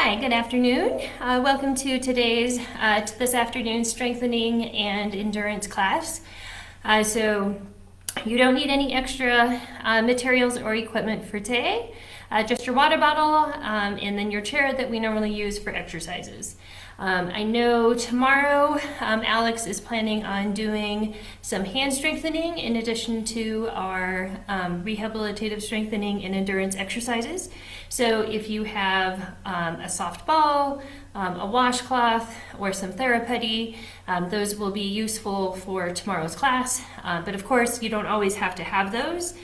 Hi, good afternoon. Welcome to this afternoon's strengthening and endurance class. So you don't need any extra materials or equipment for today, just your water bottle and then your chair that we normally use for exercises. I know tomorrow Alex is planning on doing some hand strengthening in addition to our rehabilitative strengthening and endurance exercises. So if you have a soft ball, a washcloth, or some therapy, those will be useful for tomorrow's class. But of course, you don't always have to have those.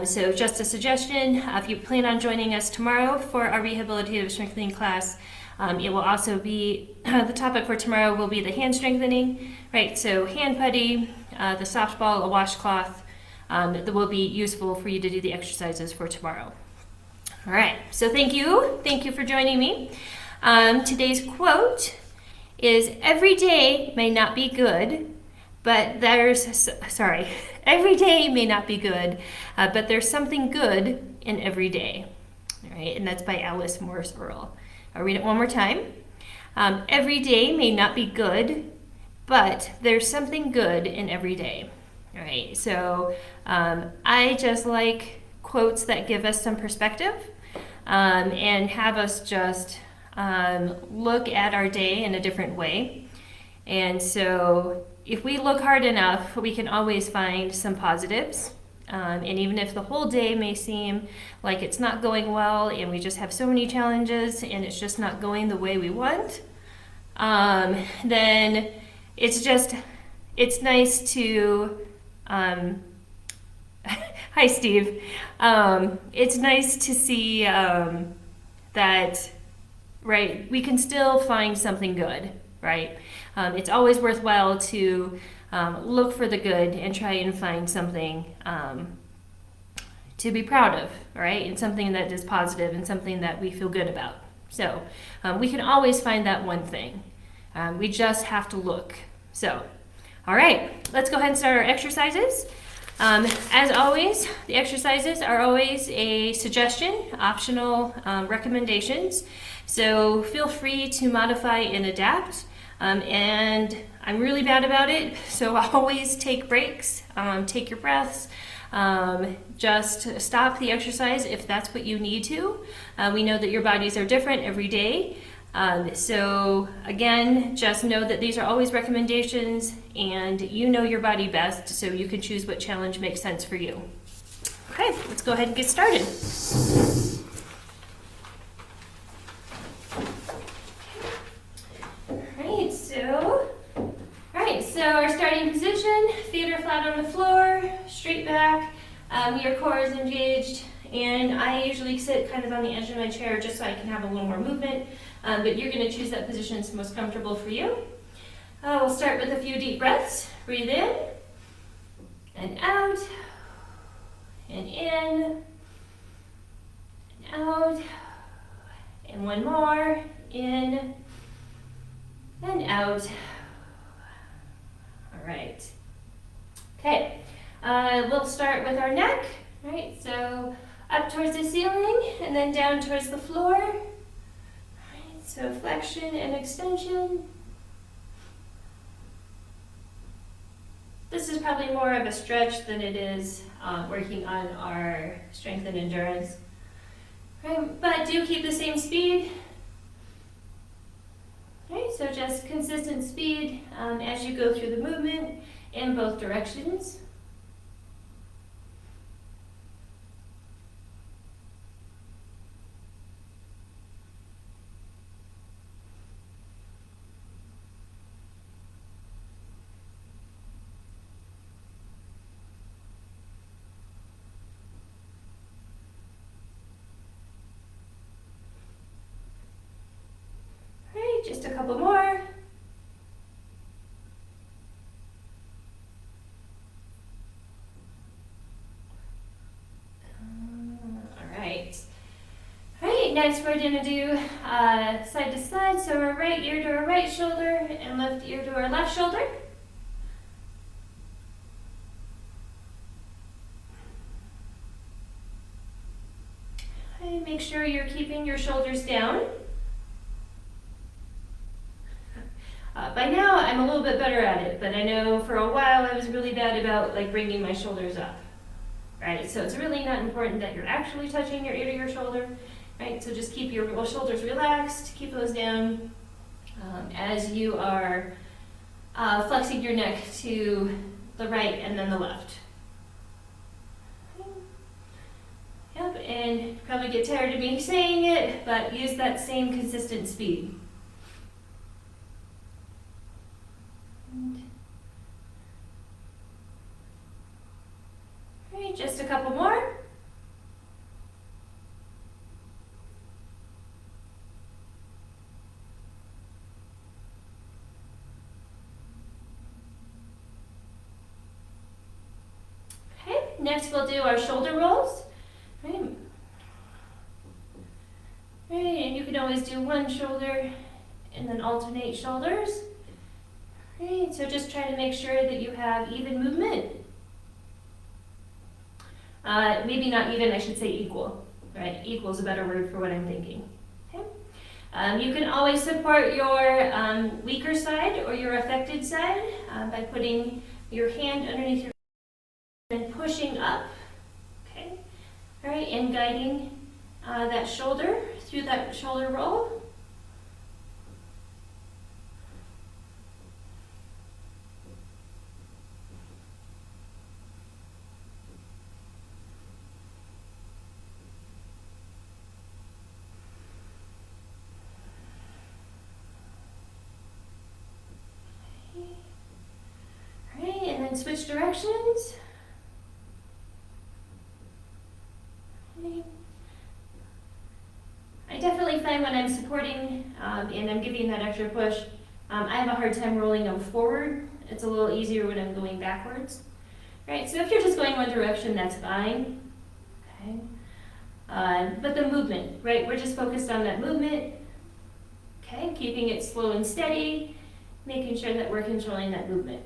So just a suggestion, if you plan on joining us tomorrow for our rehabilitative strengthening class, it will also be, the topic for tomorrow will be the hand strengthening, right? So hand putty, the softball, a washcloth, that will be useful for you to do the exercises for tomorrow. All right, so thank you for joining me. Today's quote is, every day may not be good, but every day may not be good, but there's something good in every day. All right, and that's by Morse Earle. I'll read it one more time. Every day may not be good, but there's something good in every day. All right, so I just like quotes that give us some perspective and have us just look at our day in a different way. And so if we look hard enough, we can always find some positives. And even if the whole day may seem like it's not going well and we just have so many challenges and it's just not going the way we want, then it's nice to, hi Steve, it's nice to see that, right, we can still find something good, right? It's always worthwhile to look for the good and try and find something to be proud of, right? And something that is positive and something that we feel good about. So we can always find that one thing. We just have to look. So, all right, let's go ahead and start our exercises. As always, the exercises are always a suggestion, optional recommendations. So feel free to modify and adapt. And I'm really bad about it, so always take breaks, take your breaths, just stop the exercise if that's what you need to. We know that your bodies are different every day. So again, just know that these are always recommendations and you know your body best, so you can choose what challenge makes sense for you. Okay, let's go ahead and get started. So our starting position, feet are flat on the floor, straight back, your core is engaged, and I usually sit kind of on the edge of my chair just so I can have a little more movement, but you're going to choose that position that's most comfortable for you. We'll start with a few deep breaths. Breathe in, and out, and in, and out, and one more, in, and out. Right. Okay, we'll start with our neck, right? So up towards the ceiling and then down towards the floor. Right, so flexion and extension. This is probably more of a stretch than it is working on our strength and endurance. Right, but do keep the same speed. Okay, so just consistent speed as you go through the movement in both directions. Just a couple more. All right. All right, next we're going to do side to side. So our right ear to our right shoulder and left ear to our left shoulder. Okay, make sure you're keeping your shoulders down. By now, I'm a little bit better at it, but I know for a while I was really bad about like bringing my shoulders up, right? So it's really not important that you're actually touching your ear to your shoulder, right? So just keep your shoulders relaxed, keep those down as you are flexing your neck to the right and then the left. Yep, and probably get tired of me saying it, but use that same consistent speed. All right, just a couple more. Okay, next we'll do our shoulder rolls. Right. Right, and you can always do one shoulder and then alternate shoulders. Right, so just try to make sure that you have even movement. Maybe not even, I should say equal. Right, equal is a better word for what I'm thinking. Okay. You can always support your weaker side or your affected side by putting your hand underneath your and pushing up. Okay. All right, and guiding that shoulder through that shoulder roll. All right, and then switch directions. I definitely find when I'm supporting and I'm giving that extra push, I have a hard time rolling them forward. It's a little easier when I'm going backwards. Right, so if you're just going one direction, that's fine. Okay. But the movement, right, we're just focused on that movement. Okay, keeping it slow and steady, making sure that we're controlling that movement.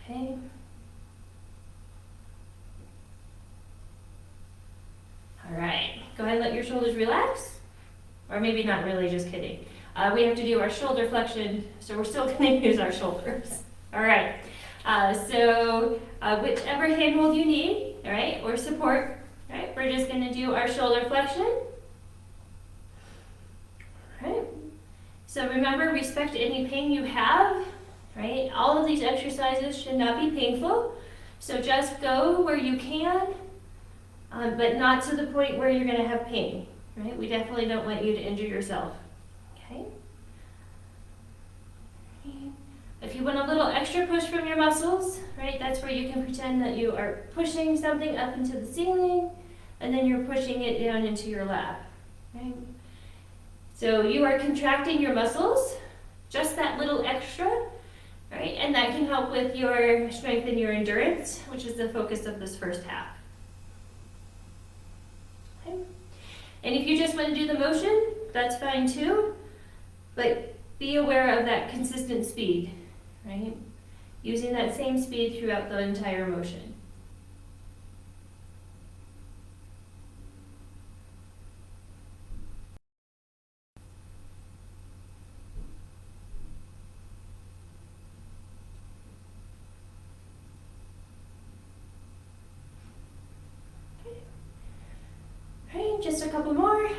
Okay. All right, go ahead and let your shoulders relax. Or maybe not really, just kidding. We have to do our shoulder flexion, so we're still going to use our shoulders. All right, so whichever hand hold you need, all right, or support, all right, we're just going to do our shoulder flexion. All right, so remember, respect any pain you have, right? All of these exercises should not be painful, so just go where you can, but not to the point where you're going to have pain. Right? We definitely don't want you to injure yourself. Okay? If you want a little extra push from your muscles, right, that's where you can pretend that you are pushing something up into the ceiling, and then you're pushing it down into your lap. Right? So you are contracting your muscles, just that little extra, right? And that can help with your strength and your endurance, which is the focus of this first half. Okay? And if you just want to do the motion, that's fine too, but be aware of that consistent speed, right? Using that same speed throughout the entire motion. Okay. Right, just a couple more.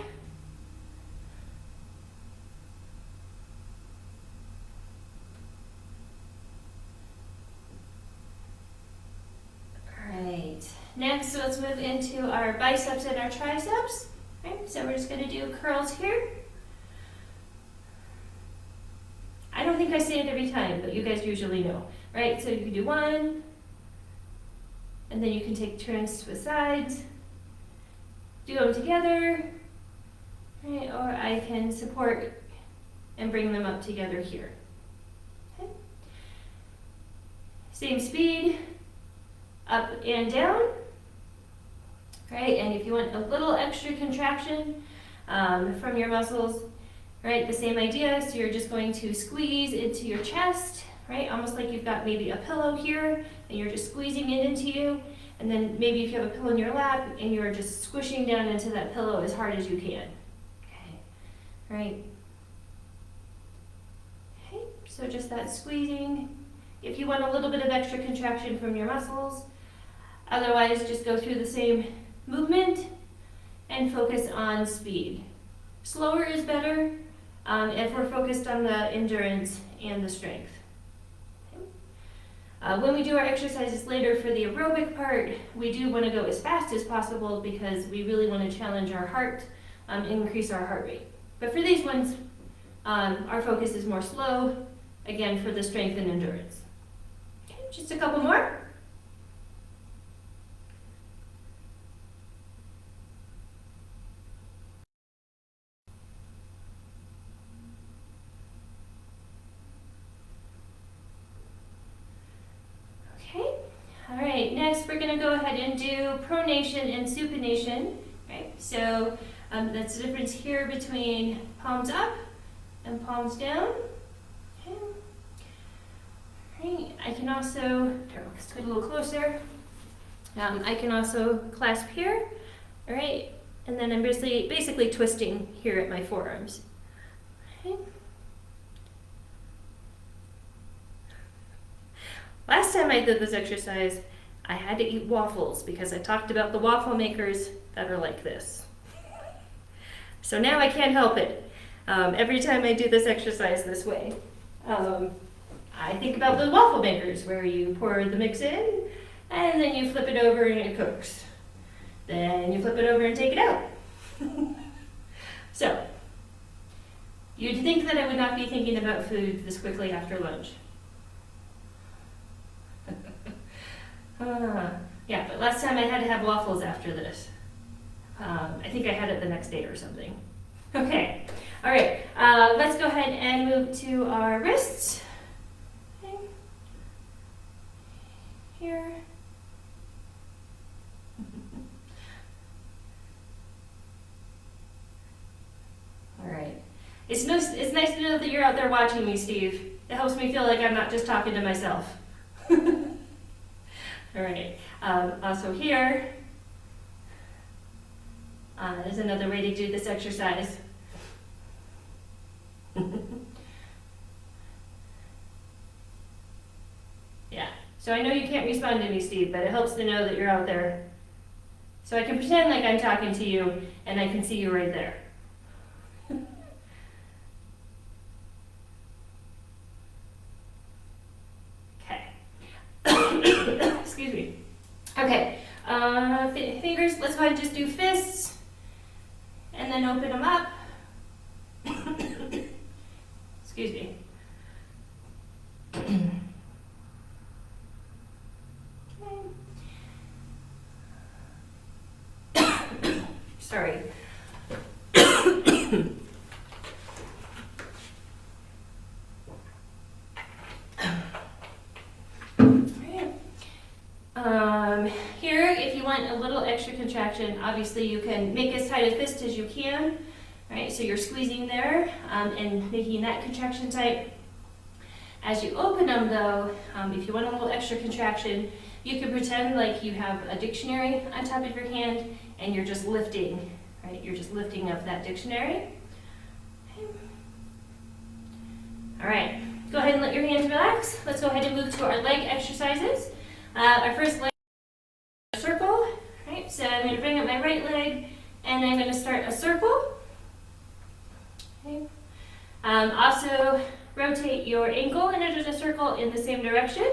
Next, let's move into our biceps and our triceps. Right, so we're just going to do curls here. I don't think I say it every time, but you guys usually know. Right, so you can do one, and then you can take turns to the sides, do them together, right, or I can support and bring them up together here. Okay. Same speed, up and down. Right, and if you want a little extra contraction from your muscles, right, the same idea. So you're just going to squeeze into your chest, right, almost like you've got maybe a pillow here, and you're just squeezing it into you. And then maybe if you have a pillow in your lap, and you're just squishing down into that pillow as hard as you can. Okay, right. Okay, So just that squeezing. If you want a little bit of extra contraction from your muscles, otherwise just go through the same movement and focus on speed. Slower is better if we're focused on the endurance and the strength. When we do our exercises later for the aerobic part, we do want to go as fast as possible because we really want to challenge our heart, increase our heart rate. But for these ones, our focus is more slow, again for the strength and endurance. Okay, just a couple more. Okay, all right, next we're going to go ahead and do pronation and supination. Right, so that's the difference here between palms up and palms down. Okay. Right. I can also, let's get a little closer. I can also clasp here, all right, and then I'm basically twisting here at my forearms. Okay. Last time I did this exercise, I had to eat waffles because I talked about the waffle makers that are like this. So now I can't help it. Every time I do this exercise this way, I think about the waffle makers where you pour the mix in and then you flip it over and it cooks. Then you flip it over and take it out. So, you'd think that I would not be thinking about food this quickly after lunch. Yeah, but last time I had to have waffles after this. I think I had it the next day or something. Okay, all right, let's go ahead and move to our wrists. Okay. Here. All right. It's nice to know that you're out there watching me, Steve. It helps me feel like I'm not just talking to myself. All right, also here is another way to do this exercise. Yeah, so I know you can't respond to me, Steve, but it helps to know that you're out there. So I can pretend like I'm talking to you and I can see you right there. Excuse me. Okay, fingers, let's go ahead and just do fists, and then open them up. Excuse me. Sorry. Here, if you want a little extra contraction, obviously you can make as tight a fist as you can, right? So you're squeezing there and making that contraction tight. As you open them though, if you want a little extra contraction, you can pretend like you have a dictionary on top of your hand and you're just lifting, right? You're just lifting up that dictionary. Okay. All right, go ahead and let your hands relax. Let's go ahead and move to our leg exercises. Our first leg circle, right? So I'm going to bring up my right leg and I'm going to start a circle. Okay. Also rotate your ankle and there's a circle in the same direction.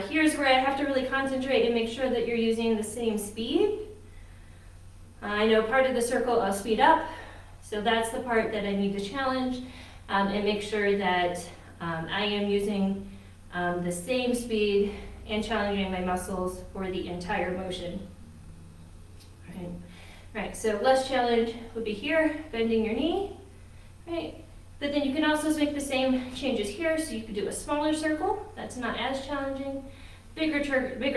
Here's where I have to really concentrate and make sure that you're using the same speed. I know part of the circle I'll speed up, so that's the part that I need to challenge and make sure that I am using the same speed and challenging my muscles for the entire motion. Okay. Right, so less challenge would be here, bending your knee, right? But then you can also make the same changes here, so you could do a smaller circle, that's not as challenging. Bigger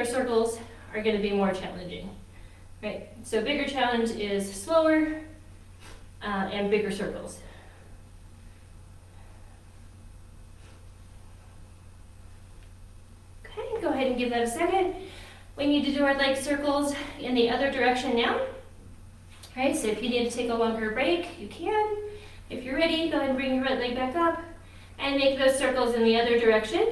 circles are going to be more challenging, right? So bigger challenge is slower and bigger circles. Okay, go ahead and give that a second. We need to do our leg circles in the other direction now. All right, so if you need to take a longer break, you can. If you're ready, go ahead and bring your right leg back up and make those circles in the other direction.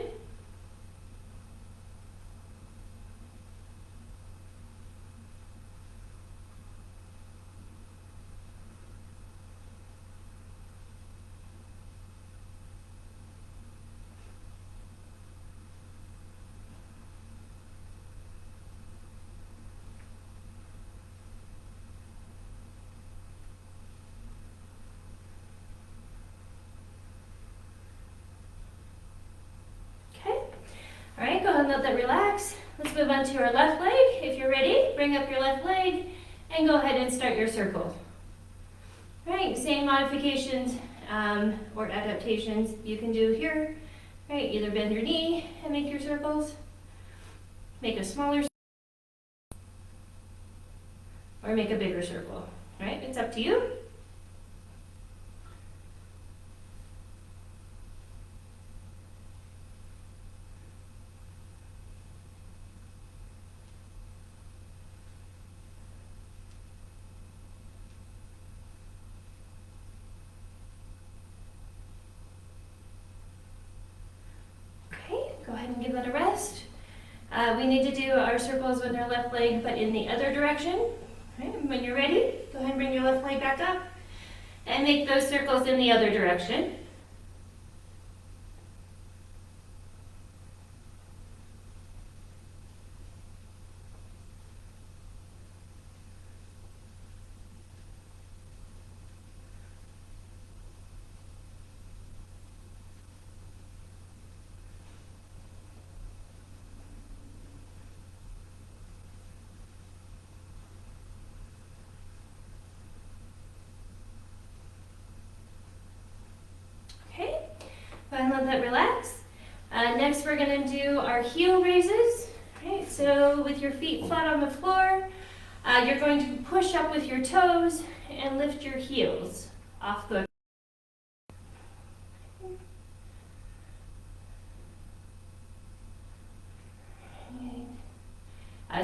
All right, go ahead and let that relax. Let's move on to our left leg. If you're ready, bring up your left leg and go ahead and start your circle. All right, same modifications or adaptations you can do here. All right, either bend your knee and make your circles, make a smaller circle, or make a bigger circle. All right, it's up to you. Go ahead and give that a rest. We need to do our circles with our left leg, but in the other direction. Right, when you're ready, go ahead and bring your left leg back up and make those circles in the other direction. Go ahead and let that relax. Next, we're going to do our heel raises. Right, so with your feet flat on the floor, you're going to push up with your toes and lift your heels off the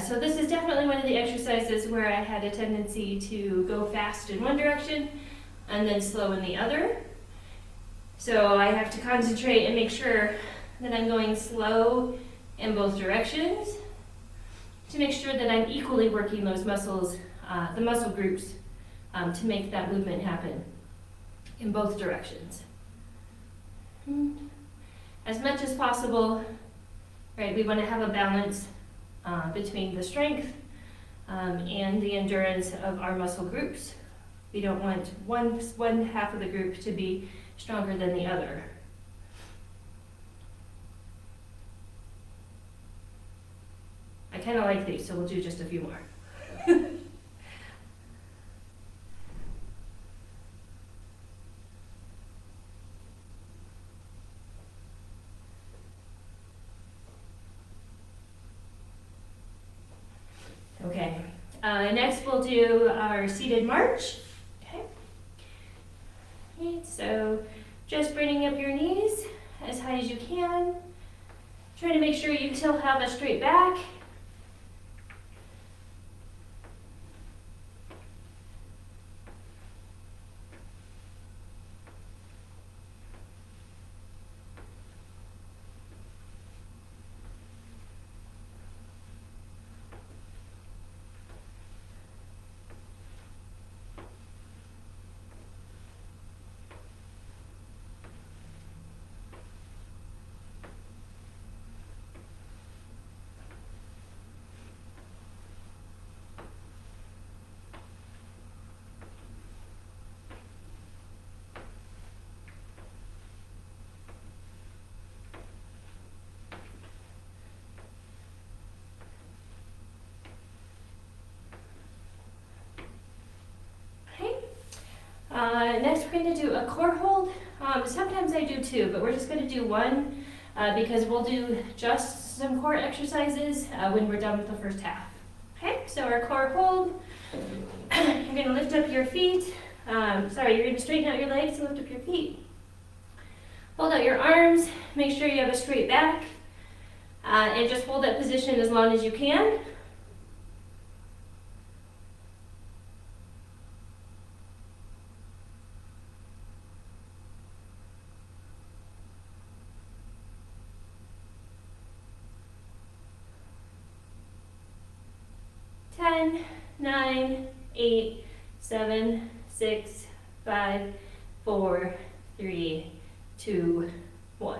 so this is definitely one of the exercises where I had a tendency to go fast in one direction and then slow in the other. So I have to concentrate and make sure that I'm going slow in both directions to make sure that I'm equally working those muscles, the muscle groups, to make that movement happen in both directions. As much as possible, right, we want to have a balance between the strength and the endurance of our muscle groups. We don't want one half of the group to be stronger than the other. I kind of like these, so we'll do just a few more. Okay, next we'll do our seated march. Okay. Right, so just bringing up your knees as high as you can. Try to make sure you still have a straight back. Next we're going to do a core hold. Sometimes I do two, but we're just going to do one because we'll do just some core exercises when we're done with the first half. Okay, so our core hold, you're going to lift up your feet. You're going to straighten out your legs and lift up your feet. Hold out your arms, make sure you have a straight back, and just hold that position as long as you can. 10, 9, 8, 7, 6, 5, 4, 3, 2, 1.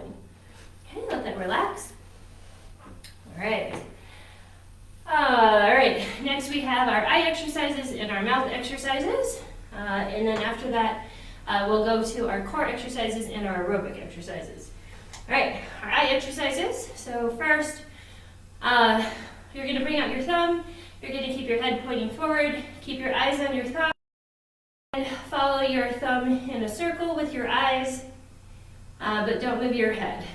Okay, let that relax. All right. All right, next we have our eye exercises and our mouth exercises. And then after that, we'll go to our core exercises and our aerobic exercises. All right, our eye exercises. So first, you're going to bring out your thumb. You're going to keep your head pointing forward. Keep your eyes on your thumb. And follow your thumb in a circle with your eyes, but don't move your head.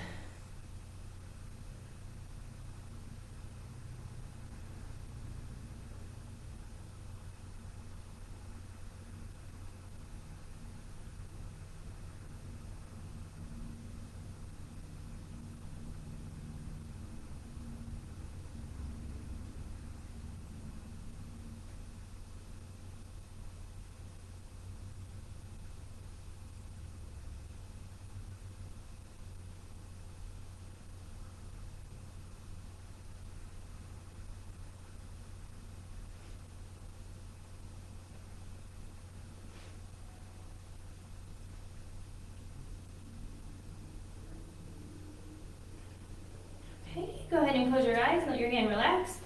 Okay, go ahead and close your eyes and let your hand relax.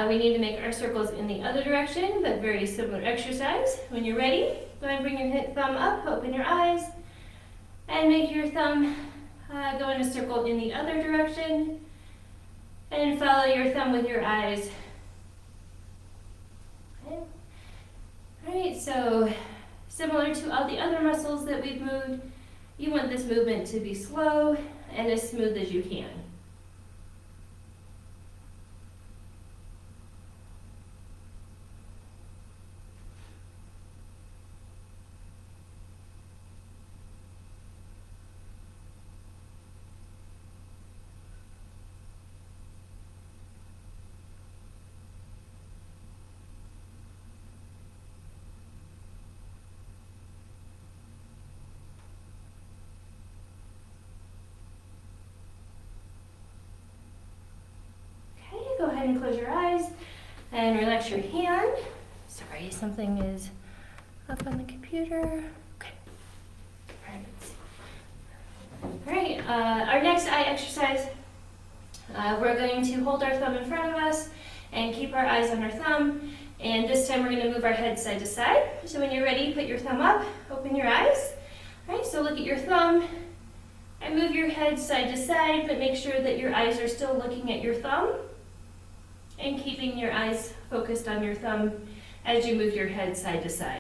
We need to make our circles in the other direction, but very similar exercise. When you're ready, go ahead and bring your thumb up, open your eyes, and make your thumb go in a circle in the other direction, and follow your thumb with your eyes. Okay. All right, so similar to all the other muscles that we've moved, you want this movement to be slow and as smooth as you can. Go ahead and close your eyes and relax your hand. Sorry, something is up on the computer. Okay. All right, our next eye exercise, we're going to hold our thumb in front of us and keep our eyes on our thumb. And this time we're going to move our head side to side. So when you're ready, put your thumb up, open your eyes. All right, so look at your thumb and move your head side to side, but make sure that your eyes are still looking at your thumb and keeping your eyes focused on your thumb as you move your head side to side.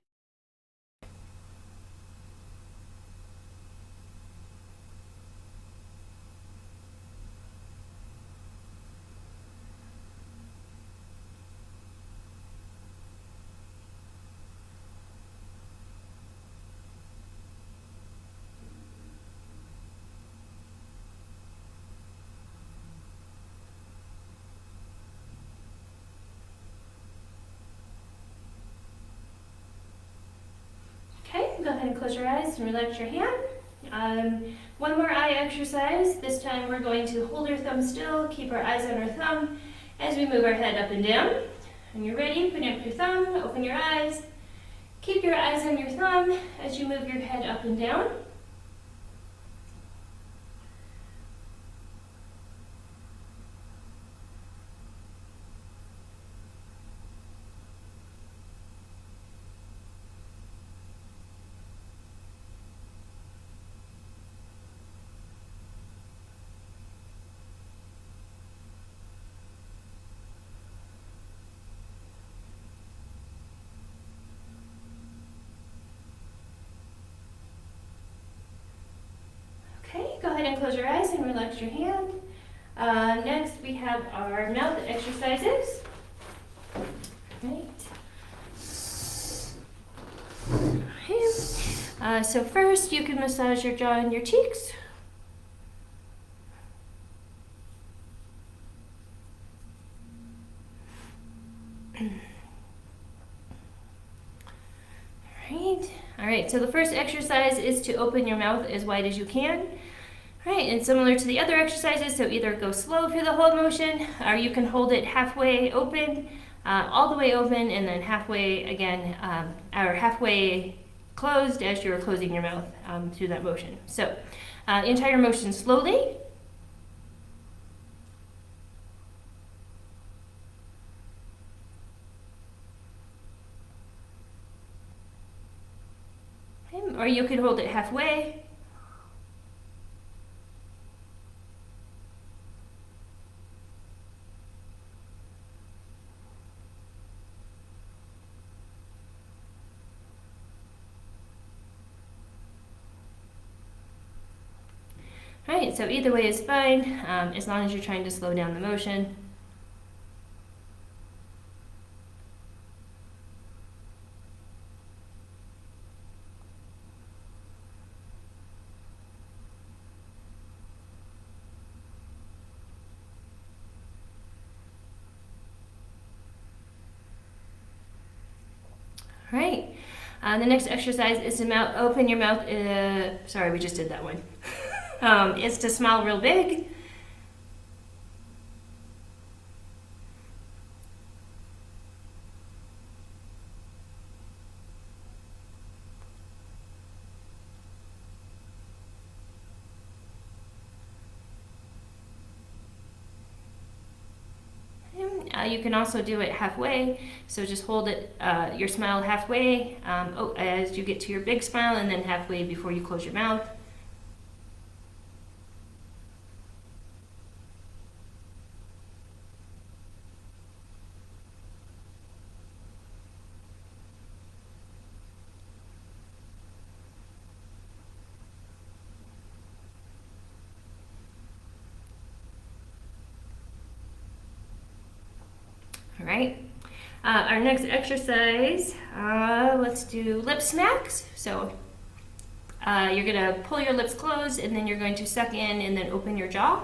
Go ahead and close your eyes and relax your hand. One more eye exercise. This time we're going to hold our thumb still, keep our eyes on our thumb as we move our head up and down. When you're ready, put up your thumb, open your eyes. Keep your eyes on your thumb as you move your head up and down. Okay, go ahead and close your eyes and relax your hand. Next, we have our mouth exercises. Right. Okay. So first, you can massage your jaw and your cheeks. All right, so the first exercise is to open your mouth as wide as you can. All right, and similar to the other exercises, so either go slow for the whole motion, or you can hold it halfway open, all the way open and then halfway again, or halfway closed as you're closing your mouth through that motion. So entire motion slowly. Okay, or you could hold it halfway. Alright, so either way is fine, as long as you're trying to slow down the motion. All right, the next exercise is to open your mouth, sorry, we just did that one. It's to smile real big. You can also do it halfway, so just hold it, your smile halfway as you get to your big smile, and then halfway before you close your mouth. All right, our next exercise, let's do lip smacks. So you're gonna pull your lips closed and then you're going to suck in and then open your jaw.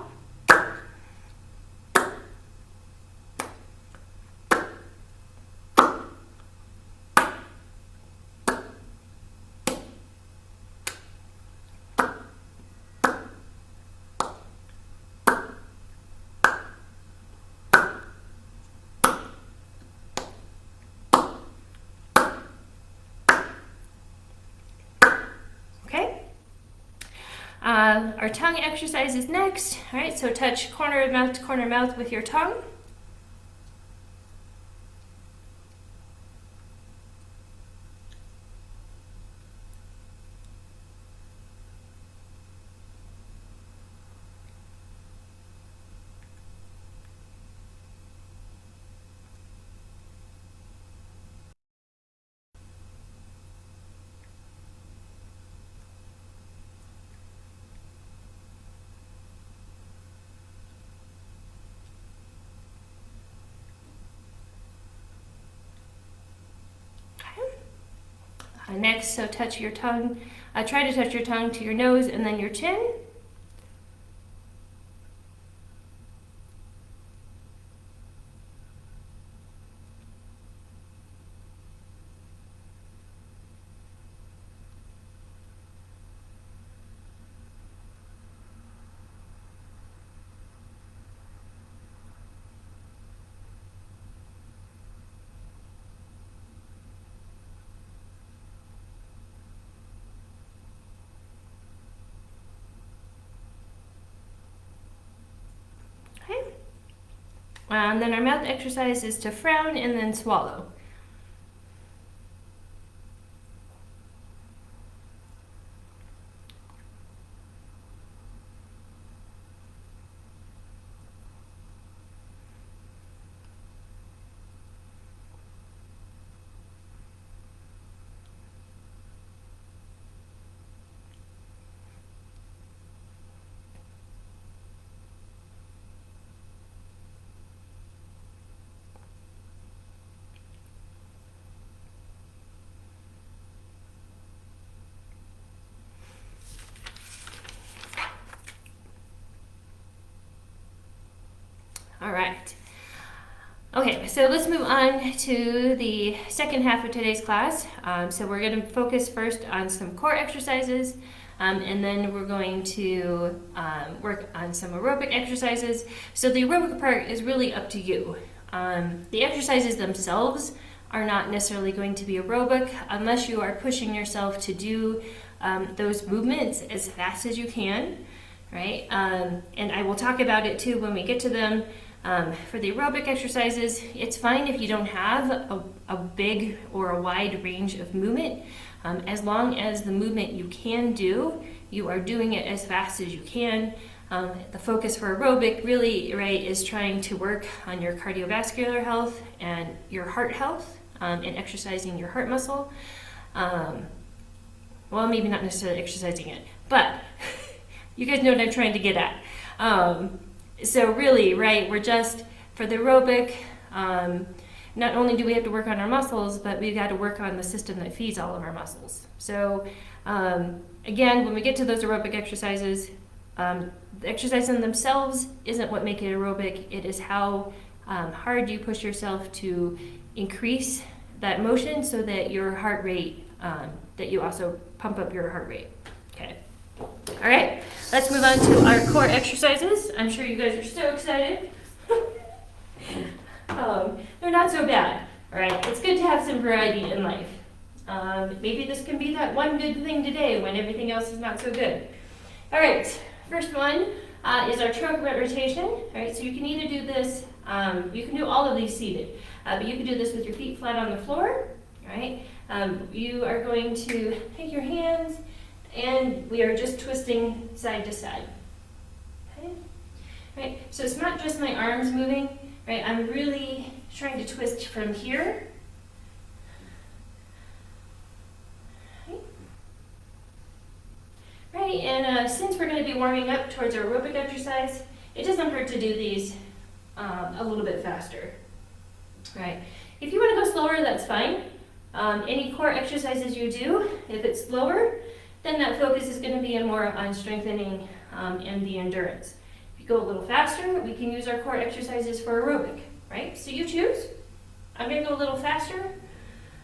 Our tongue exercise is next. All right, so touch corner of mouth to corner of mouth with your tongue. Next, so touch your tongue, try to touch your tongue to your nose and then your chin. And then our mouth exercise is to frown and then swallow. All right. Okay, so let's move on to the second half of today's class. So we're going to focus first on some core exercises, and then we're going to work on some aerobic exercises. So the aerobic part is really up to you. The exercises themselves are not necessarily going to be aerobic unless you are pushing yourself to do those movements as fast as you can, right? And I will talk about it too when we get to them. For the aerobic exercises, it's fine if you don't have a big or a wide range of movement. As long as the movement you can do, you are doing it as fast as you can. The focus for aerobic really, right, is trying to work on your cardiovascular health and your heart health, and exercising your heart muscle. Well, maybe not necessarily exercising it, but you guys know what I'm trying to get at. So really, right, we're just, for the aerobic, not only do we have to work on our muscles, but we've got to work on the system that feeds all of our muscles. So again, when we get to those aerobic exercises, the exercises in themselves isn't what make it aerobic. It is how hard you push yourself to increase that motion so that your heart rate, that you also pump up your heart rate. Okay. All right, let's move on to our core exercises. I'm sure you guys are so excited. They're not so bad, all right? It's good to have some variety in life. Maybe this can be that one good thing today when everything else is not so good. All right, first one is our trunk rotation. All right, so you can either do this, you can do all of these seated, but you can do this with your feet flat on the floor, all right? You are going to take your hands and we are just twisting side to side. Okay? Right? So it's not just my arms moving, right? I'm really trying to twist from here. Okay. Right, and since we're going to be warming up towards our aerobic exercise, it doesn't hurt to do these a little bit faster. Right? If you want to go slower, that's fine. Any core exercises you do, if it's slower, then that focus is going to be more on strengthening and the endurance. If you go a little faster, we can use our core exercises for aerobic, right? So you choose. I'm going to go a little faster,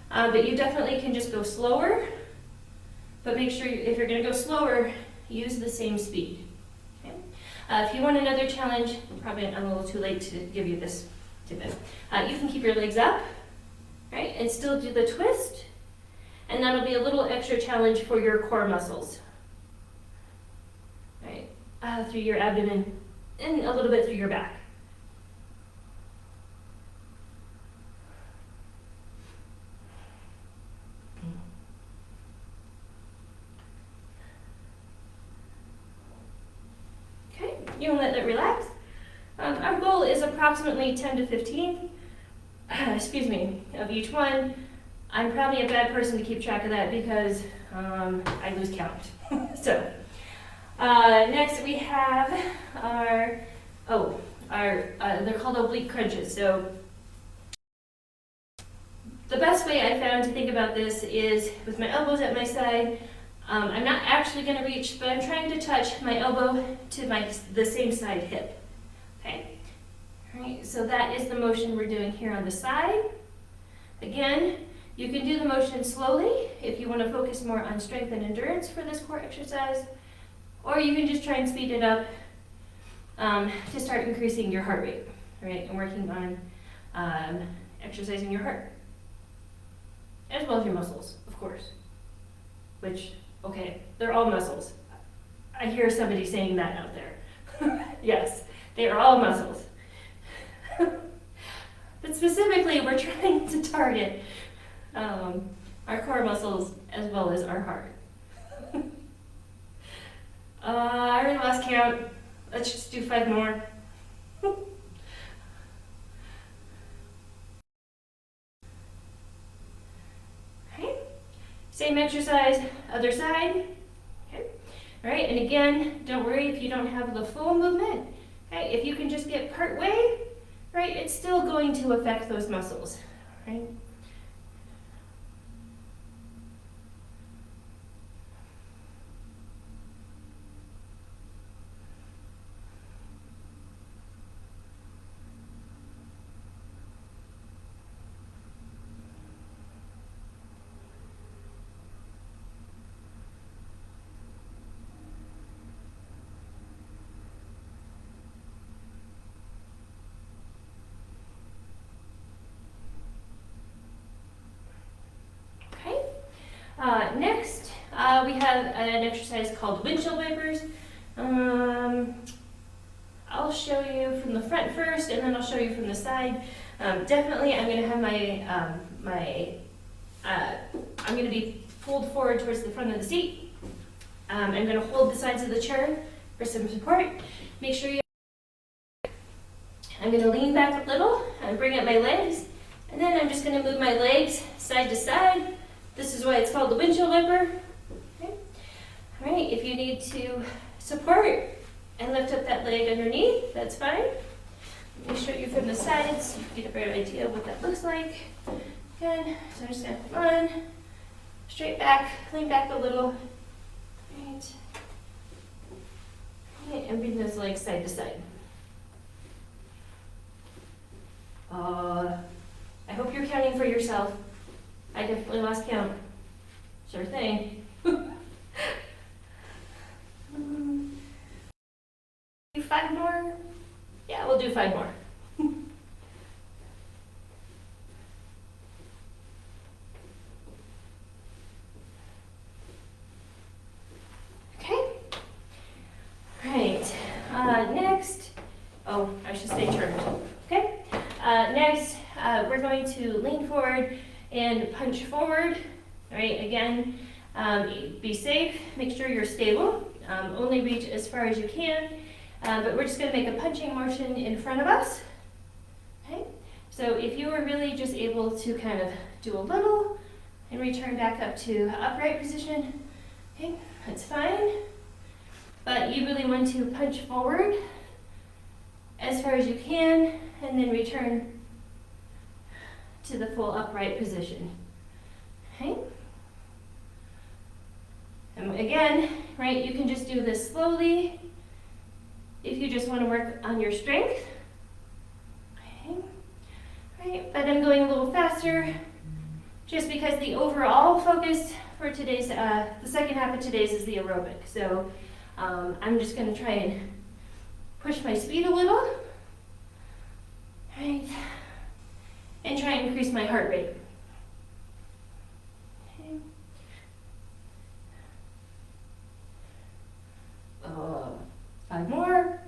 but you definitely can just go slower. But make sure if you're going to go slower, use the same speed. Okay? If you want another challenge, probably I'm a little too late to give you this tidbit. You can keep your legs up, right, and still do the twist. And that'll be a little extra challenge for your core muscles, right? Through your abdomen and a little bit through your back. Okay, you can let that relax. Our goal is approximately 10 to 15, of each one. I'm probably a bad person to keep track of that because I lose count. So next we have our they're called oblique crunches. So the best way I found to think about this is with my elbows at my side. I'm not actually going to reach, but I'm trying to touch my elbow to the same side hip. Okay. All right. So that is the motion we're doing here on the side. Again, you can do the motion slowly if you want to focus more on strength and endurance for this core exercise, or you can just try and speed it up to start increasing your heart rate, right, and working on exercising your heart, as well as your muscles, of course, which, okay, they're all muscles. I hear somebody saying that out there. Yes, they are all muscles. But specifically, we're trying to target our core muscles as well as our heart. I already lost count. Let's just do 5 more. Okay. Same exercise, other side. Okay. All right, and again, don't worry if you don't have the full movement. Okay, if you can just get part way, right, it's still going to affect those muscles, right? Next, we have an exercise called windshield wipers. I'll show you from the front first, and then I'll show you from the side. Definitely, I'm going to have I'm going to be pulled forward towards the front of the seat. I'm going to hold the sides of the chair for some support. Make sure you. I'm going to lean back a little and bring up my legs, and then I'm just going to move my legs side to side. This is why it's called the windshield wiper. Okay. All right, if you need to support and lift up that leg underneath, that's fine. Let me show you from the sides so you get a better idea of what that looks like. Good. So I'm just going to come on, straight back, lean back a little. Right. Okay, and bring those legs side to side. I hope you're counting for yourself. I definitely lost count. Sure thing. Do 5 more? Yeah, we'll do 5 more. Okay. Right. Next, I should stay turned. Okay. Next, we're going to lean forward and punch forward. All right. Again, be safe. Make sure you're stable. Only reach as far as you can. But we're just going to make a punching motion in front of us. Okay. So if you were really just able to kind of do a little and return back up to upright position, okay, that's fine. But you really want to punch forward as far as you can and then return to the full upright position. Okay. And again, right, you can just do this slowly if you just want to work on your strength. Okay. Right, but I'm going a little faster just because the overall focus for today's, the second half of today's is the aerobic. So I'm just going to try and push my speed a little, right, and try and increase my heart rate. Okay. 5 more.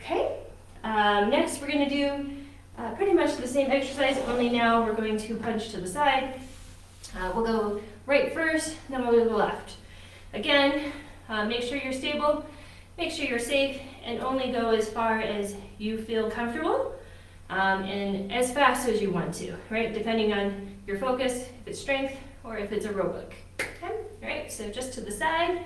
Okay. Next, we're going to do pretty much the same exercise, only now we're going to punch to the side. We'll go right first, then we'll go left. Again, make sure you're stable, make sure you're safe, and only go as far as you feel comfortable, and as fast as you want to, right? Depending on your focus, if it's strength or if it's aerobic. Okay, all right, so just to the side.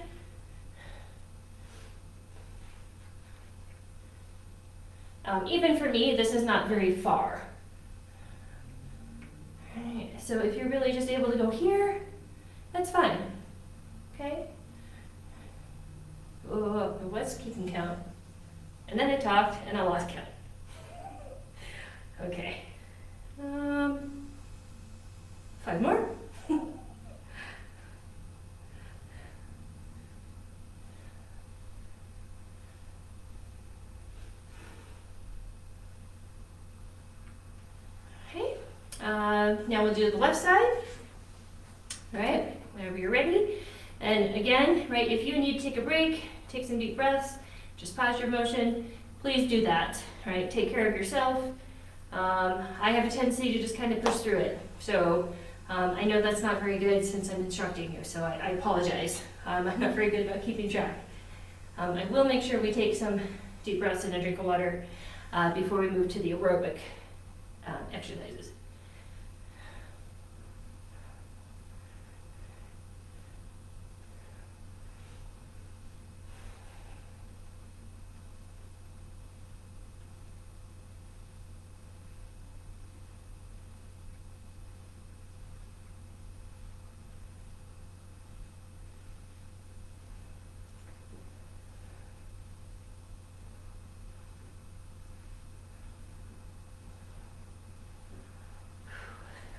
Even for me, this is not very far. All right, so if you're really just able to go here, that's fine. Okay? Oh, I was keeping count. And then I talked and I lost count. Okay. 5 more. Okay. Now we'll do the left side. All right, whenever you're ready. And again, right, if you need to take a break, take some deep breaths, just pause your motion, please do that. All right, take care of yourself. I have a tendency to just kind of push through it. So I know that's not very good since I'm instructing you, so I apologize. I'm not very good about keeping track. I will make sure we take some deep breaths and a drink of water before we move to the aerobic exercises.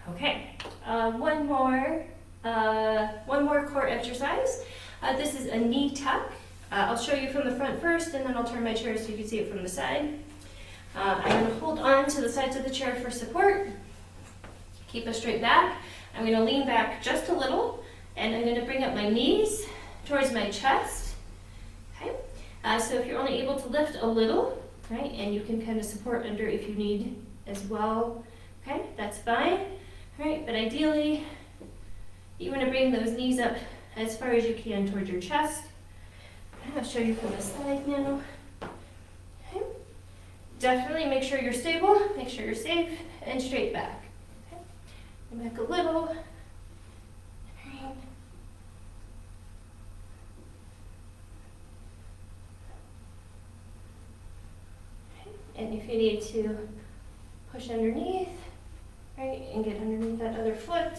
Okay, one more core exercise. This is a knee tuck. I'll show you from the front first, and then I'll turn my chair so you can see it from the side. I'm going to hold on to the sides of the chair for support. Keep a straight back. I'm going to lean back just a little, and I'm going to bring up my knees towards my chest. Okay. So if you're only able to lift a little, right, and you can kind of support under if you need as well. Okay, that's fine. All right, but ideally, you want to bring those knees up as far as you can towards your chest. I'll show you from the side now. Okay. Definitely make sure you're stable, make sure you're safe, and straight back. Okay. And back a little. Right. Okay. And if you need to push underneath, right, and get underneath that other foot.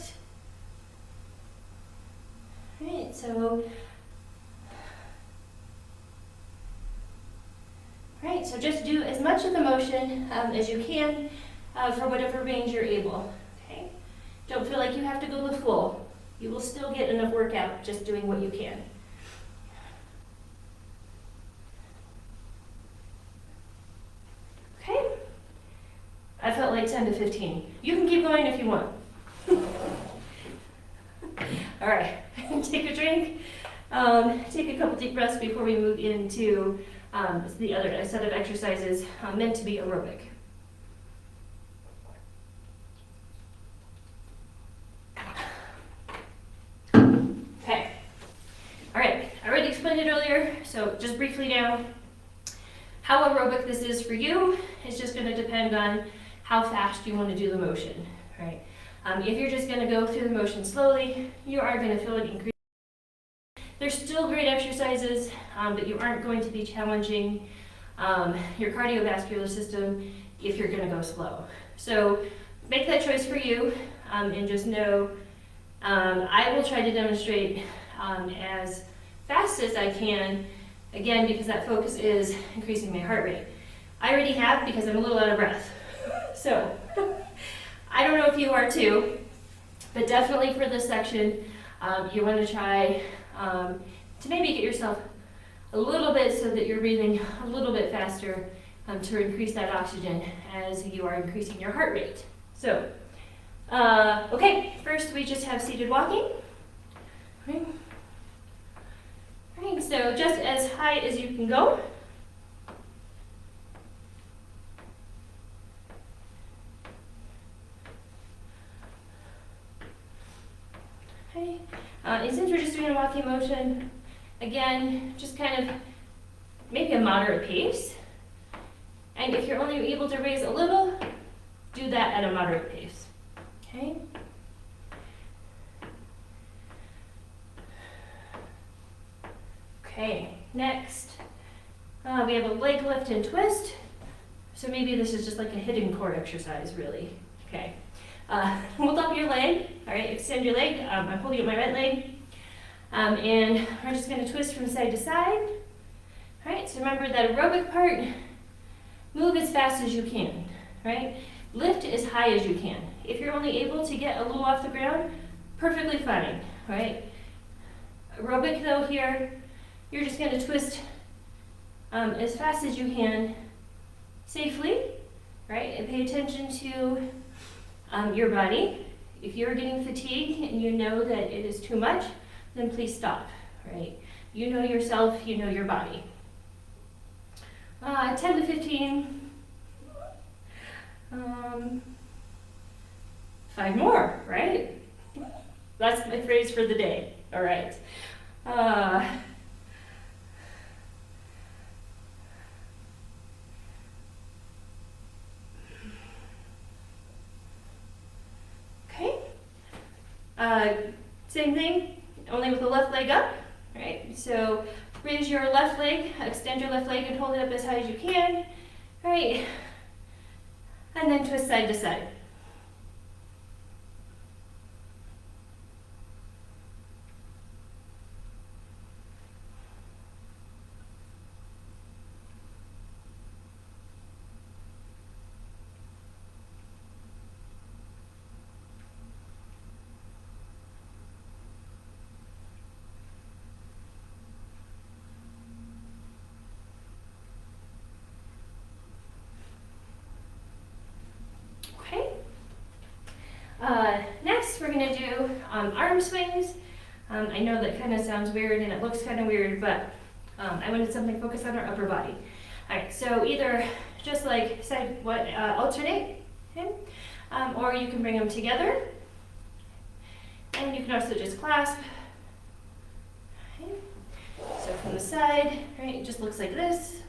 Right, so right, so just do as much of the motion as you can for whatever range you're able. Okay, don't feel like you have to go the full. You will still get enough workout just doing what you can. Okay, I felt like 10 to 15. You can keep going if you want. All right, take a drink. Take a couple deep breaths before we move into the other set of exercises meant to be aerobic. Okay. All right, I already explained it earlier, so just briefly now. How aerobic this is for you is just going to depend on how fast you want to do the motion, right? If you're just going to go through the motion slowly, you are going to feel it increase. They're still great exercises, but you aren't going to be challenging your cardiovascular system if you're going to go slow. So make that choice for you, and just know I will try to demonstrate as fast as I can, again, because that focus is increasing my heart rate. I already have because I'm a little out of breath. So I don't know if you are too, but definitely for this section, you want to try to maybe get yourself a little bit so that you're breathing a little bit faster to increase that oxygen as you are increasing your heart rate. So, okay, first we just have seated walking. Right. Right, so just as high as you can go. Okay. And since we're just doing a walking motion, again, just kind of maybe a moderate pace. And if you're only able to raise a little, do that at a moderate pace. Okay? Okay, next, we have a leg lift and twist. So maybe this is just like a hidden core exercise, really. Okay. Hold up your leg, all right, extend your leg. I'm holding up my right leg. And we're just going to twist from side to side. All right, so remember that aerobic part, move as fast as you can, right? Lift as high as you can. If you're only able to get a little off the ground, perfectly fine, right? Aerobic though here, you're just going to twist as fast as you can, safely, right? And pay attention to your body. If you're getting fatigued and you know that it is too much, then please stop, right? You know yourself, you know your body. 10 to 15. 5 more, right? That's my phrase for the day. All right. Okay. Same thing, only with the left leg up, right? So raise your left leg, extend your left leg and hold it up as high as you can, right? And then twist side to side. we're gonna do arm swings. I know that kind of sounds weird and it looks kind of weird, but I wanted something focused on our upper body. All right, so either just like alternate, okay? Or you can bring them together, and you can also just clasp. Okay. So from the side, right, it just looks like this,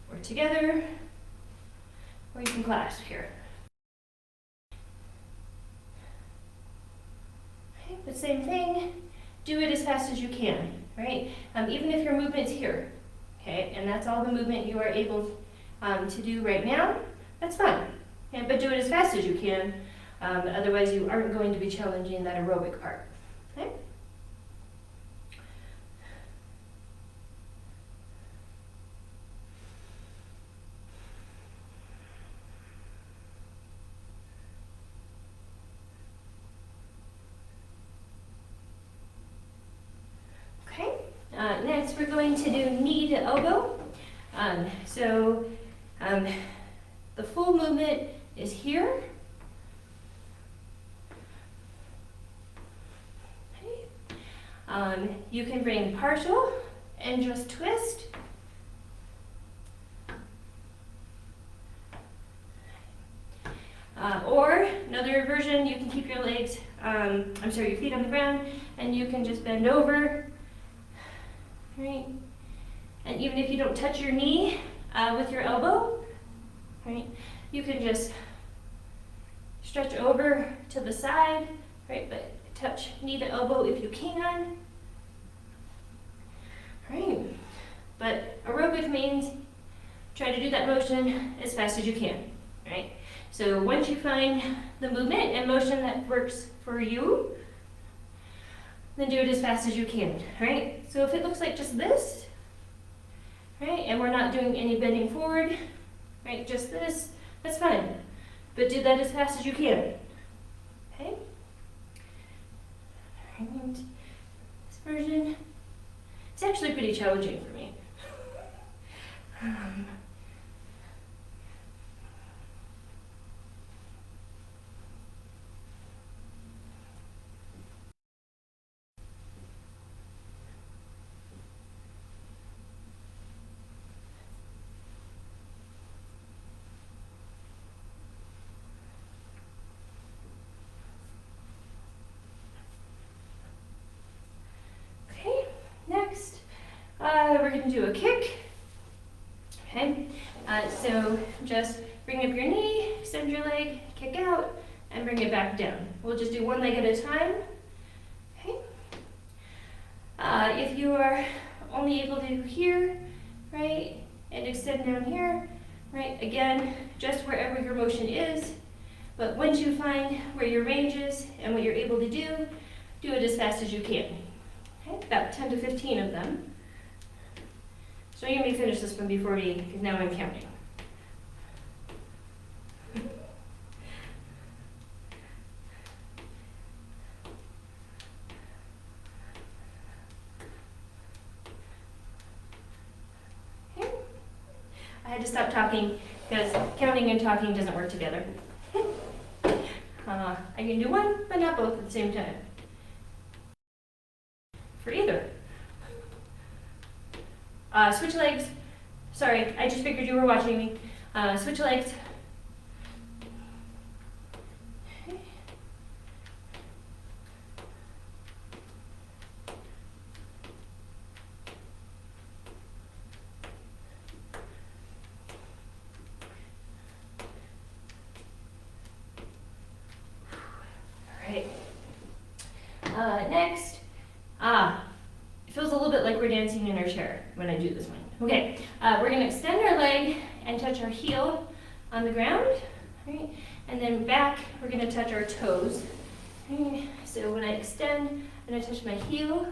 or together, or you can clasp here. Okay, the same thing, do it as fast as you can, right? Even if your movement's here, okay, and that's all the movement you are able to do right now, that's fine. Okay, but do it as fast as you can, otherwise you aren't going to be challenging that aerobic part. Okay? Okay, next we're going to do knee to elbow. The full movement is here. Okay. You can bring partial and just twist. Or another version, you can keep your legs, your feet on the ground, and you can just bend over. Right? And even if you don't touch your knee with your elbow, right, you can just stretch over to the side, right, but touch knee to elbow if you can. Right. But aerobic means try to do that motion as fast as you can, right? So once you find the movement and motion that works for you, then do it as fast as you can, right? So if it looks like just this, right, and we're not doing any bending forward, right, just this, that's fine. But do that as fast as you can, okay? All right, this version, it's actually pretty challenging for me. Next, we're going to do a kick. Okay, so just bring up your knee, extend your leg, kick out, and bring it back down. We'll just do one leg at a time. Okay. If you are only able to do here, right, and extend down here, right, again, just wherever your motion is. But once you find where your range is and what you're able to do it as fast as you can. Okay, about 10 to 15 of them. So you may finish this one before me, because now I'm counting. Okay. I had to stop talking because counting and talking doesn't work together. I can do one, but not both at the same time. For either. Switch legs. Sorry, I just figured you were watching me. Switch legs. Okay. All right. Next. It feels a little bit like we're dancing in our chair when I do this one. Okay, we're going to extend our leg and touch our heel on the ground, right? And then back, we're going to touch our toes. Okay. So when I extend, I'm going to touch my heel,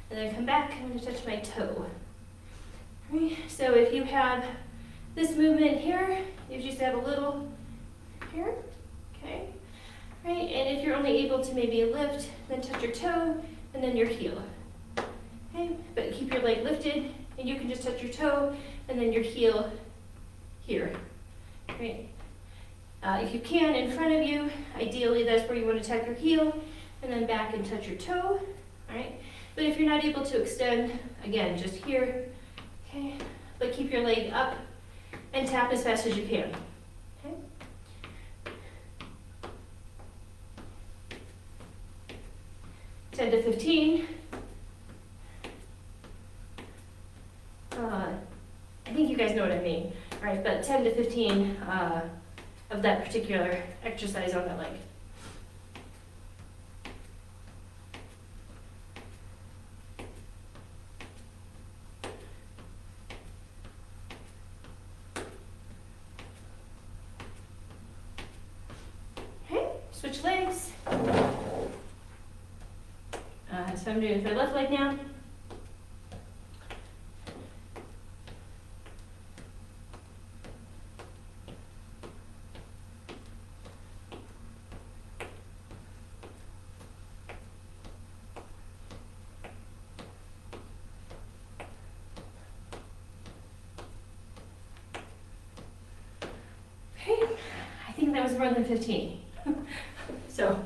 and then come back, I'm going to touch my toe. Okay. So if you have this movement here, you just have a little here, okay? Right, and if you're only able to maybe lift, then touch your toe, and then your heel. Okay, but keep your leg lifted, and you can just touch your toe, and then your heel here. Right. If you can, in front of you, ideally that's where you want to tuck your heel, and then back and touch your toe, all right? But if you're not able to extend, again, just here, okay? But keep your leg up and tap as fast as you can, okay? Ten to 15. I think you guys know what I mean, right? But 10 to 15 of that particular exercise on that leg. Okay, switch legs. So I'm doing it for the left leg now. I think that was more than 15. So,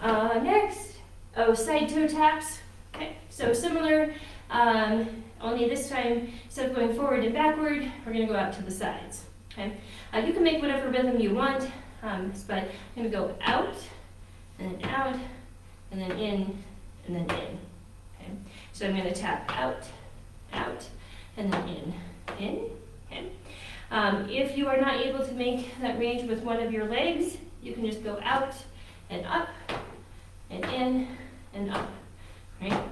next, side toe taps. Okay, so similar, only this time, instead of going forward and backward, we're gonna go out to the sides. Okay, you can make whatever rhythm you want, but I'm gonna go out, and then out, and then in, and then in. Okay, so I'm gonna tap out, and then in. Okay. If you are not able to make that range with one of your legs, you can just go out and up and in and up, right?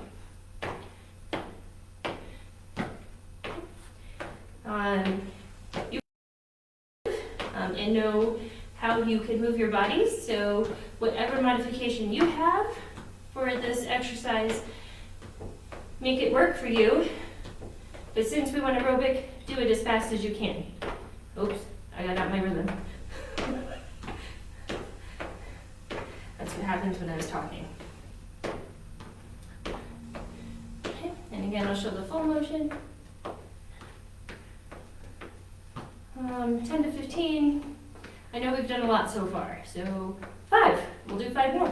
And know how you can move your bodies. So whatever modification you have for this exercise, make it work for you. But since we want aerobic, do it as fast as you can. Oops, I got out my rhythm. That's what happens when I was talking. Okay, and again, I'll show the full motion. 10 to 15. I know we've done a lot so far, so 5. We'll do 5 more.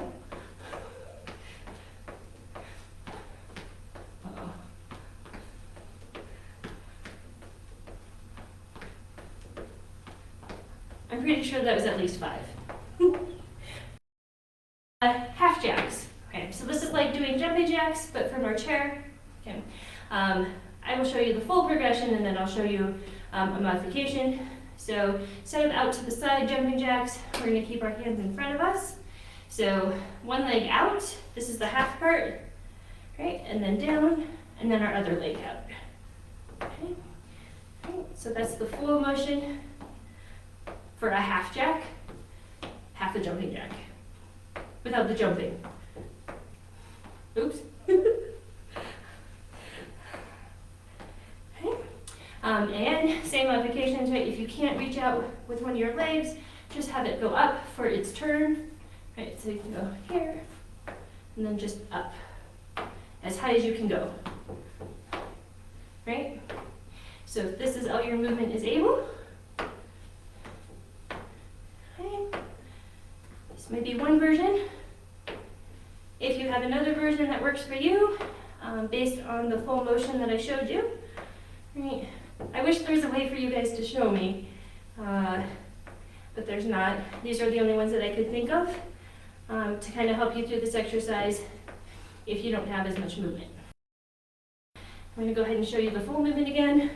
I'm pretty sure that was at least 5. Half jacks. Okay, so this is like doing jumping jacks, but from our chair. Okay, I will show you the full progression, and then I'll show you a modification. So instead of out to the side jumping jacks, we're going to keep our hands in front of us. So one leg out. This is the half part, right? And then down, and then our other leg out. Okay. Right. So that's the full motion for a half jack, half a jumping jack, without the jumping. Oops. Okay. And same modifications, right? If you can't reach out with one of your legs, just have it go up for its turn. Right, so you can go here, and then just up, as high as you can go. Right? So if this is all your movement is able, this may be one version. If you have another version that works for you, based on the full motion that I showed you, right? I wish there was a way for you guys to show me, but there's not. These are the only ones that I could think of to kind of help you through this exercise if you don't have as much movement. I'm going to go ahead and show you the full movement again.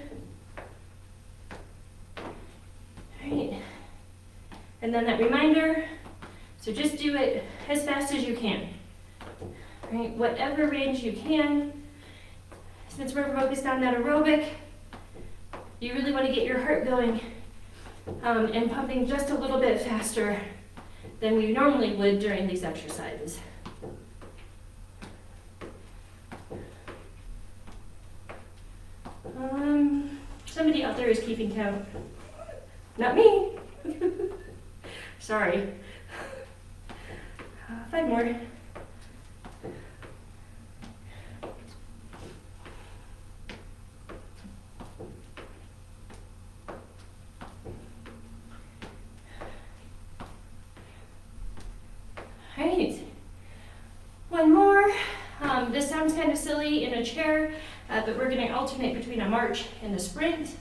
All right. And then that reminder, so just do it as fast as you can. Right? Whatever range you can. Since we're focused on that aerobic, you really want to get your heart going and pumping just a little bit faster than we normally would during these exercises. Somebody out there is keeping count. Not me. Sorry. 5 more. kind of silly in a chair, but we're going to alternate between a march and a sprint.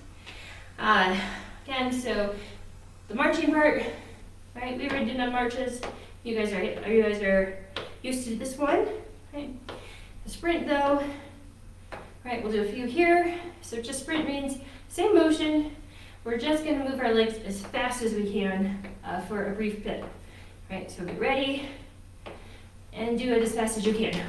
Again, so the marching part, right? We already did marches. You guys are used to this one, right? The sprint though, right? We'll do a few here. So just sprint means same motion. We're just going to move our legs as fast as we can for a brief bit, right? So get ready and do it as fast as you can.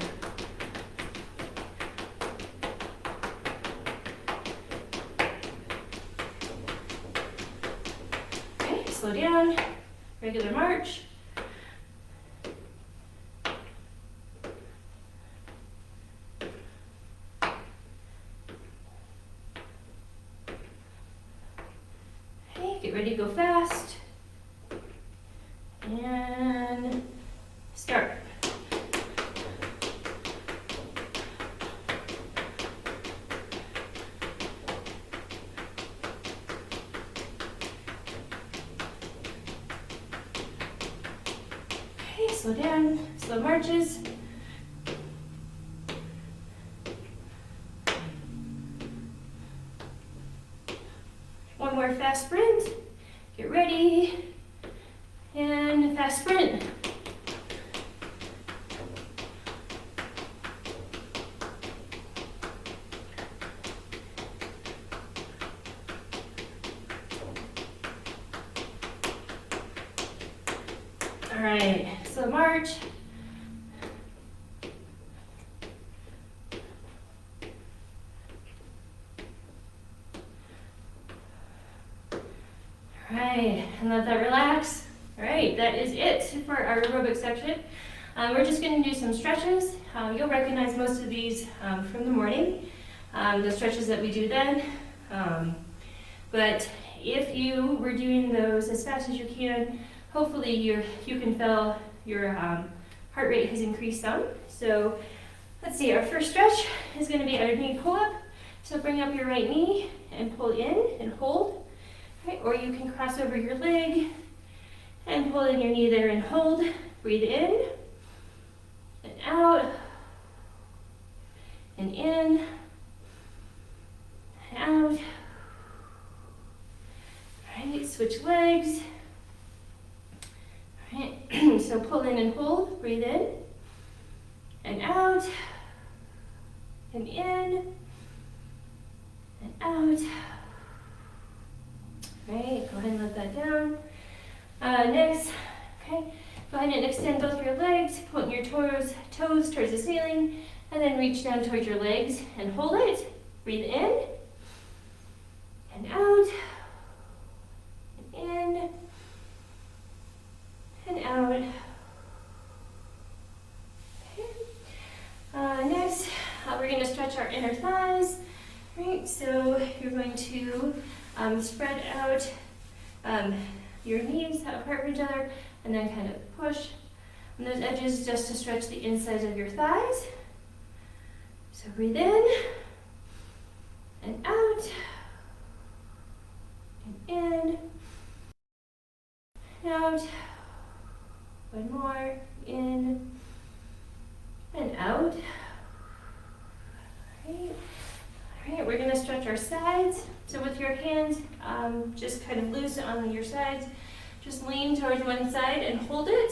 Okay, slow down, regular march. Okay, get ready to go fast. And start. Okay, slow down, slow marches. One more fast sprint. Get ready. And fast sprint. All right, slow march. All right, and let that relax. All right, that is it for our aerobic section. We're just going to do some stretches. You'll recognize most of these from the morning, the stretches that we do then. But if you were doing those as fast as you can, hopefully you can feel your heart rate has increased some. So let's see, our first stretch is going to be our knee pull-up. So bring up your right knee and pull in and hold. Right, or you can cross over your leg and pull in your knee there and hold. Breathe in and out and in and out. All right, switch legs. All right, so pull in and hold. Breathe in and out and in and out. Right, go ahead and let that down. Next, okay, go ahead and extend both your legs, point your toes towards the ceiling, and then reach down towards your legs and hold it. Breathe in and out, and in and out. Okay. Next, we're going to stretch our inner thighs. Right, so you're going to spread out your knees apart from each other and then kind of push on those edges just to stretch the insides of your thighs. So breathe in and out and in and out. One more, in and out. All right, we're going to stretch our sides. So with your hands just kind of loose on your sides, just lean towards one side and hold it.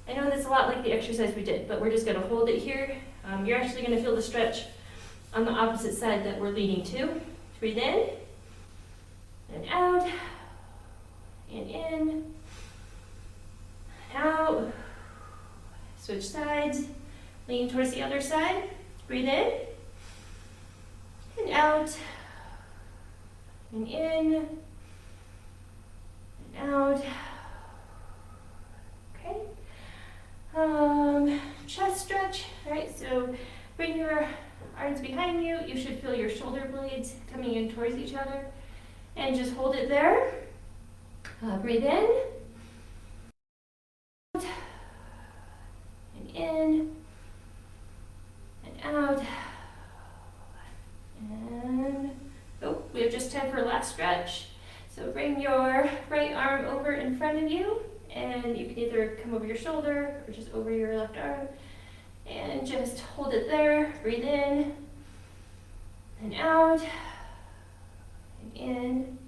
I know that's a lot like the exercise we did, but we're just going to hold it here. You're actually going to feel the stretch on the opposite side that we're leaning to. Breathe in and out and in and out. Switch sides, lean towards the other side. Breathe in and out and in and out. Okay. Chest stretch. All right, so bring your arms behind you. You should feel your shoulder blades coming in towards each other, and just hold it there. Breathe in and in and out. And we have just time for a last stretch. So bring your right arm over in front of you, and you can either come over your shoulder or just over your left arm. And just hold it there. Breathe in and out, and in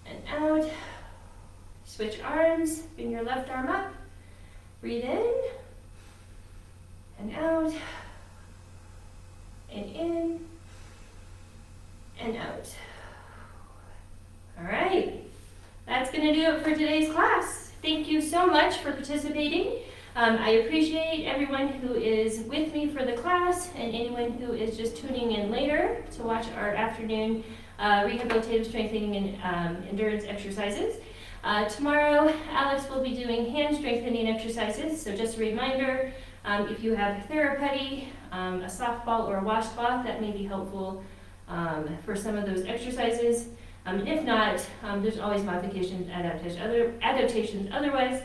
and out. Switch arms, bring your left arm up. Breathe in and out, and in and out. All right, that's going to do it for today's class. Thank you so much for participating. I appreciate everyone who is with me for the class and anyone who is just tuning in later to watch our afternoon rehabilitative strengthening and endurance exercises. Tomorrow, Alex will be doing hand strengthening exercises, so just a reminder, if you have therapy, a softball or a washcloth, that may be helpful for some of those exercises. If not, there's always modifications, adaptations otherwise.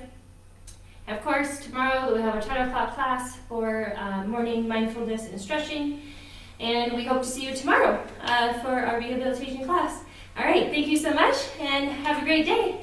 Of course, tomorrow we'll have our 10 o'clock class for morning mindfulness and stretching, and we hope to see you tomorrow for our rehabilitation class. All right, thank you so much, and have a great day.